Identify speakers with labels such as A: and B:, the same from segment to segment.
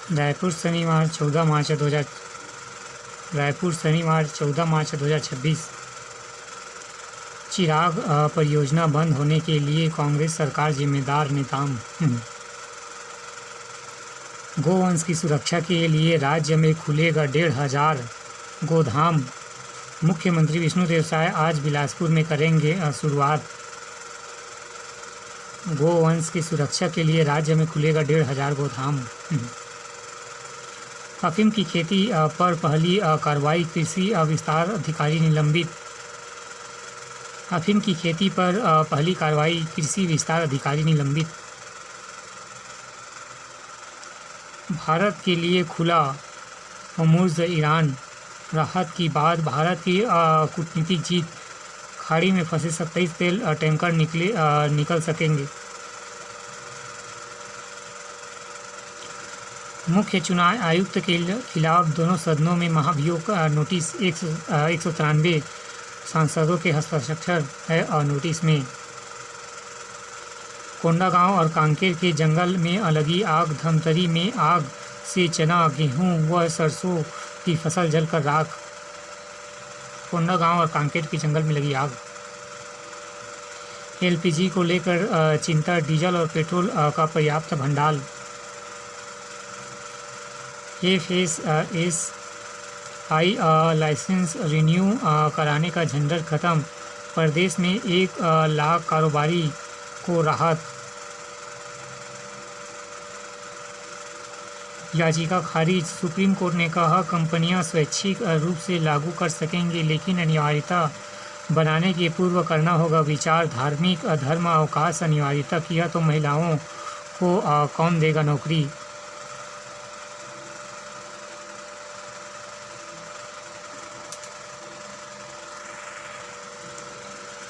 A: रायपुर शनिवार 14 मार्च 2026। चिराग परियोजना बंद होने के लिए कांग्रेस सरकार जिम्मेदार, नेताम। गोवंश की सुरक्षा के लिए राज्य में खुलेगा 1,500 गोधाम। मुख्यमंत्री विष्णुदेव साय आज बिलासपुर में करेंगे शुरुआत। गोवंश की सुरक्षा के लिए राज्य में खुलेगा 1,500 गोधाम। अफीम की खेती पर पहली कार्रवाई, कृषि विस्तार अधिकारी निलंबित। अफीम की खेती पर पहली कार्रवाई, कृषि विस्तार अधिकारी निलंबित। भारत के लिए खुला होर्मुज़, ईरान। राहत की बात, भारत की कूटनीतिक जीत। खाड़ी में फंसे 27 तेल टैंकर निकल सकेंगे। मुख्य चुनाव आयुक्त के खिलाफ दोनों सदनों में महाभियोग का नोटिस। 193 सांसदों के हस्ताक्षर है नोटिस में। कोंडागांव और कांकेर के जंगल में लगी आग। धमतरी में आग से चना, गेहूं व सरसों की फसल जलकर राख। कोंडागांव और कांकेर के जंगल में लगी आग। एलपीजी को लेकर चिंता, डीजल और पेट्रोल का पर्याप्त भंडार। एफएसएसआई लाइसेंस रिन्यू कराने का झंझट खत्म। प्रदेश में 1 लाख कारोबारी को राहत। याचिका खारिज। सुप्रीम कोर्ट ने कहा कंपनियां स्वैच्छिक रूप से लागू कर सकेंगे, लेकिन अनिवार्यता बनाने के पूर्व करना होगा विचार। धार्मिक धर्म अवकाश अनिवार्यता किया तो महिलाओं को कौन देगा नौकरी।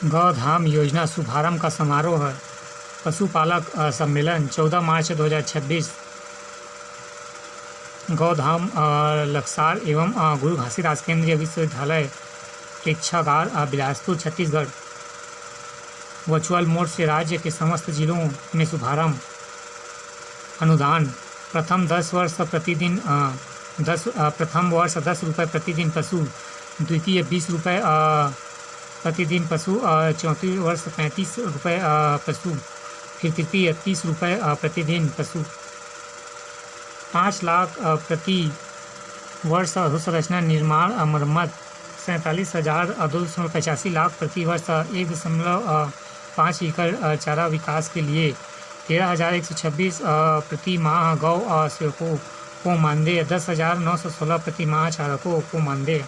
A: गौधाम योजना शुभारंभ का समारोह है। पशुपालक सम्मेलन 14 मार्च 2026। गौधाम लक्सार एवं गुरु घासीदास केंद्रीय विश्वविद्यालय प्रेक्षागार बिलासपुर छत्तीसगढ़। वर्चुअल मोड से राज्य के समस्त जिलों में शुभारंभ। अनुदान प्रथम 10 वर्ष प्रतिदिन 10 रुपये प्रतिदिन पशु, द्वितीय 20 रुपये प्रतिदिन पशु, चौथी वर्ष 35 रुपये पशु, फिर तृतीय 30 रुपये प्रतिदिन पशु। 5 लाख प्रति वर्ष अधोसंरचना निर्माण मरम्मत। 47,285 लाख प्रति वर्ष 1.5 एकड़ चारा विकास के लिए। 13,126 प्रति माह गौ सेवकों को मानदेय। 10,916 प्रति माह चालकों को मानदेय।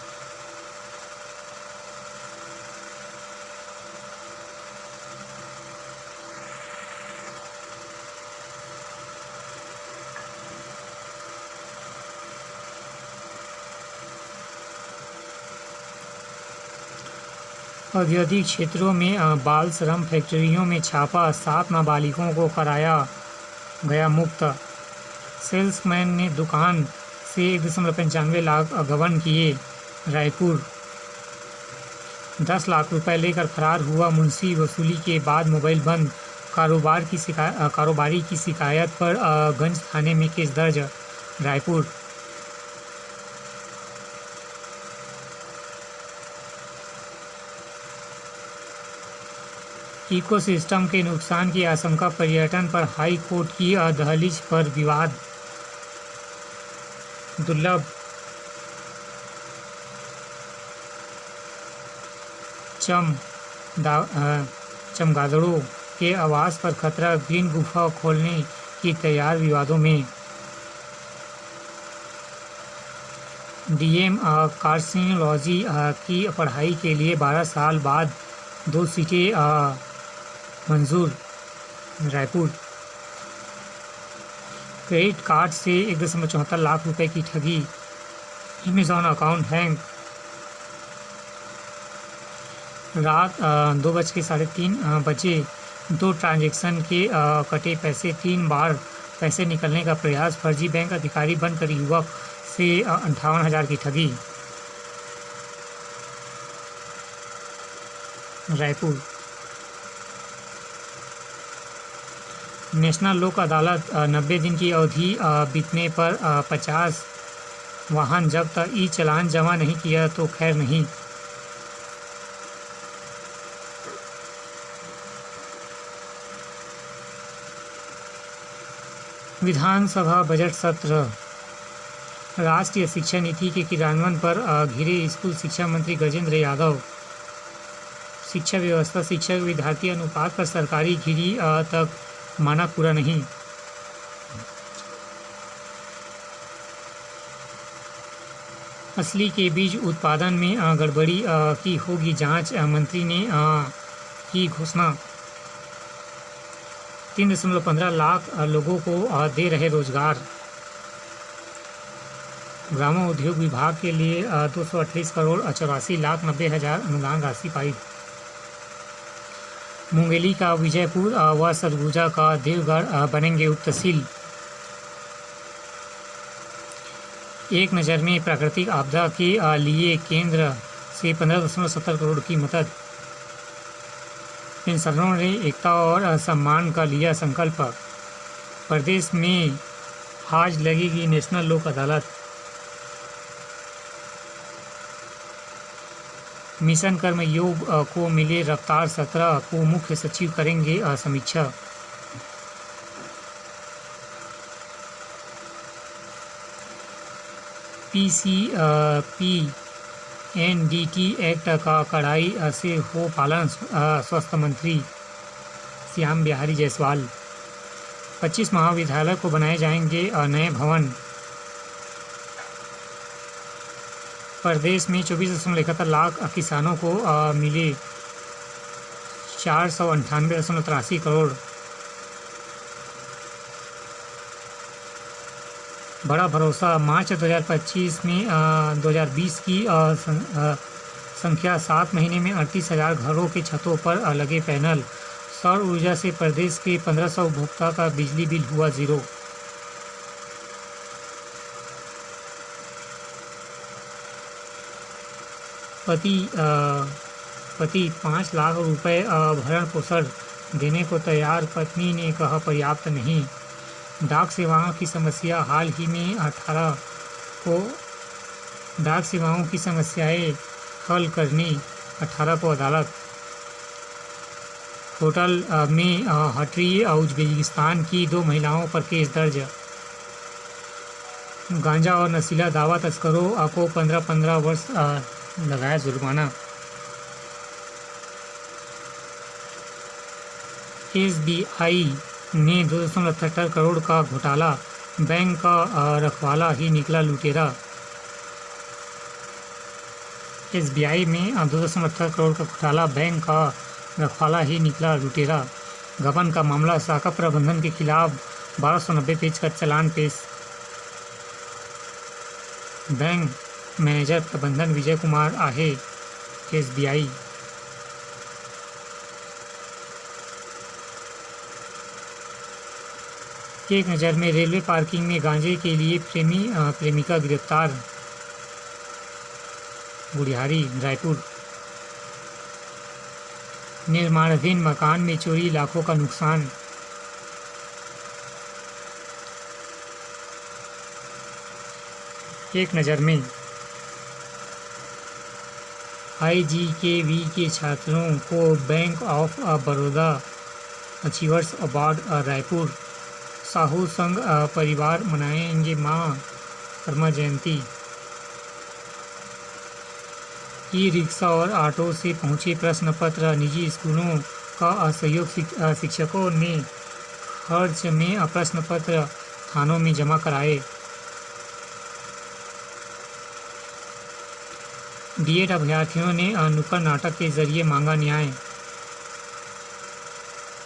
A: औद्योगिक क्षेत्रों में बाल श्रम फैक्ट्रियों में छापा। 7 नाबालिगों को कराया गया मुक्त। सेल्समैन ने दुकान से 1.95 लाख गबन किए। रायपुर 10 लाख रुपए लेकर फरार हुआ मुंशी। वसूली के बाद मोबाइल बंद। कारोबारी की शिकायत पर गंज थाने में केस दर्ज। रायपुर इकोसिस्टम के नुकसान की आशंका। पर्यटन पर हाई कोर्ट की दहलीज पर विवाद। दुर्लभ चमगादड़ों के आवास पर खतरा। ग्रीन गुफा खोलने की तैयार, विवादों में। डीएम कार्सिनोलॉजी की पढ़ाई के लिए 12 साल बाद 2 सीटें मंजूर। रायपुर क्रेडिट कार्ड से 1.74 लाख रुपए की ठगी। Amazon account hang. रात 2:03 बजे 2 ट्रांजैक्शन के कटे पैसे। 3 बार पैसे निकलने का प्रयास। फर्जी बैंक अधिकारी बनकर युवक से 58,000 की ठगी। रायपुर नेशनल लोक अदालत 90 दिन की अवधि बीतने पर 50 वाहन जब्त। ई चालान जमा नहीं किया तो खैर नहीं। विधानसभा बजट सत्र। राष्ट्रीय शिक्षा नीति के क्रियान्वयन पर घिरे स्कूल शिक्षा मंत्री गजेंद्र यादव। शिक्षा व्यवस्था शिक्षक विद्यार्थी अनुपात पर सरकारी घिरी तक मानक पूरा नहीं। असली के बीज उत्पादन में गड़बड़ी की होगी जांच, मंत्री ने की घोषणा। 3.15 लाख लोगों को दे रहे रोजगार। ग्रामोद्योग विभाग के लिए 228 करोड़ 84 लाख 90 हज़ार अनुदान राशि पाई। मुंगेली का विजयपुर व सरगुजा का देवगढ़ बनेंगे उप तहसील। एक नज़र में प्राकृतिक आपदा के लिए केंद्र से 15.70 करोड़ की मदद। पेंशनरों ने एकता और सम्मान का लिया संकल्प। प्रदेश में आज लगेगी नेशनल लोक अदालत। मिशन कर्मयोग को मिले रफ्तार। 17 को मुख्य सचिव करेंगे समीक्षा। PCPNDT एक्ट का कड़ाई से हो पालन, स्वास्थ्य मंत्री श्याम बिहारी जायसवाल। 25 महाविद्यालय को बनाए जाएंगे नए भवन। प्रदेश में 24.71 लाख किसानों को मिले 498.83 करोड़। बड़ा भरोसा। मार्च 2025 में 2020 की संख्या 7 महीने में 38,000 घरों के छतों पर लगे पैनल। सौर ऊर्जा से प्रदेश के 1500 उपभोक्ता का बिजली बिल हुआ जीरो। पति 5 लाख रुपए भरण पोषण देने को तैयार। पत्नी ने कहा पर्याप्त नहीं। डाक सेवाओं की समस्या। हाल ही में 18 को डाक सेवाओं की समस्याएं हल करने 18 को अदालत। होटल में हटरी उज्बेकिस्तान की 2 महिलाओं पर केस दर्ज। गांजा और नशीला दवा तस्करों को 15-15 वर्ष लगाया जुर्माना। SBI ने 2.78 करोड़ का घोटाला। बैंक का रखवाला ही निकला लुटेरा। SBI में 2.78 करोड़ का घोटाला, बैंक का रखवाला ही निकला लुटेरा। गबन का मामला। शाखा प्रबंधन के खिलाफ 1290 पेज का चालान पेश। बैंक मैनेजर प्रबंधन विजय कुमार आहे SBI। एक नज़र में रेलवे पार्किंग में गांजे के लिए प्रेमिका गिरफ्तार। गुड़ियारी रायपुर। निर्माणाधीन मकान में चोरी, लाखों का नुकसान। एक नज़र में IGKV के छात्रों को bank of Baroda achievers award Raipur. Sahu संघ परिवार मनाएंगे मां कर्मा जयंती। ई रिक्शा और ऑटो से पहुंचे प्रश्न पत्र। निजी स्कूलों का असहयोग। शिक्षकों ने खर्च में प्रश्न पत्र थानों में जमा कराए। डीएड अभ्यर्थियों ने नुक्कड़ नाटक के जरिए मांगा न्याय।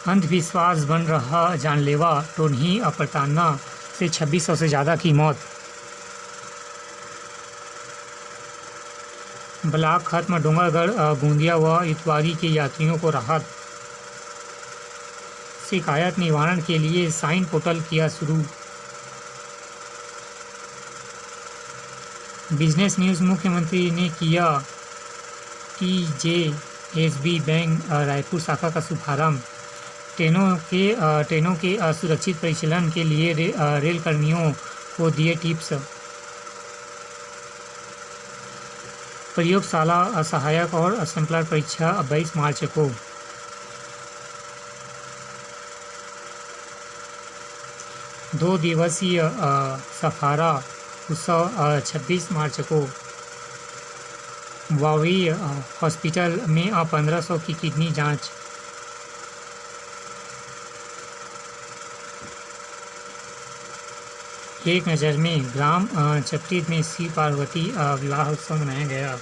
A: अंधविश्वास बन रहा जानलेवा। टोन्ही प्रताड़ना से 2600 से ज़्यादा की मौत। ब्लॉक खत्म। डोंगरगढ़, गोंदिया व इतवारी के यात्रियों को राहत। शिकायत निवारण के लिए साइन पोर्टल किया शुरू। Business news. मुख्यमंत्री ने किया TJSB बैंक रायपुर शाखा का शुभारंभ। ट्रेनों के सुरक्षित परिचालन के लिए रेल कर्मियों को दिए टिप्स। प्रयोगशाला सहायक और सैंपलर परीक्षा 22 मार्च को। दो दिवसीय सफारा उत्सव 26 मार्च को। वावी हॉस्पिटल में 1500 की किडनी जांच। एक नज़र में ग्राम चपटी में शिव पार्वती विवाह उत्सव मनाया गया।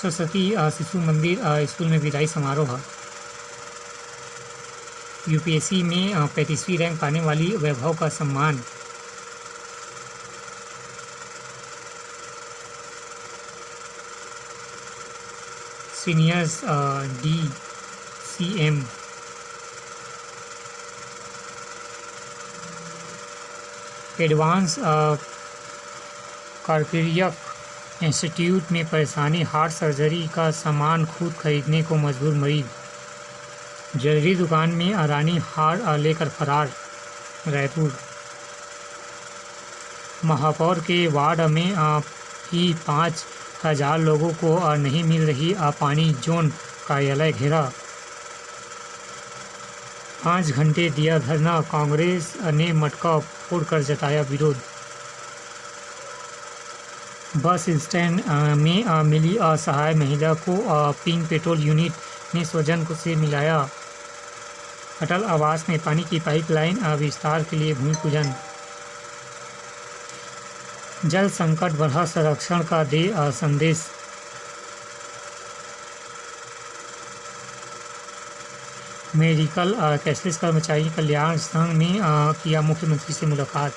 A: सरस्वती शिशु मंदिर स्कूल में विदाई समारोह। यूपीएससी में 35वीं रैंक पाने वाली वैभव का सम्मान। Seniors DCM। Advance cardiac institute में परेशानी, हार्ट सर्जरी का सामान खुद खरीदने को मजबूर मरीज। ज्वेलरी दुकान में रानी हार लेकर फरार। रायपुर। महापौर के वार्ड में ही 5000 लोगों को नहीं मिल रही पानी, जोन कार्यालय घेरा। 5 घंटे दिया धरना, कांग्रेस ने मटका फोड़कर जताया विरोध। बस स्टैंड में मिली असहाय महिला को पिंक पेट्रोल यूनिट ने स्वजन से मिलाया। अटल आवास में पानी की पाइपलाइन विस्तार के लिए भूमि पूजन। जल संकट बढ़ा, संरक्षण का दे संदेश। मेडिकल कैशलेस कर्मचारी कल्याण संघ ने किया मुख्यमंत्री से मुलाकात।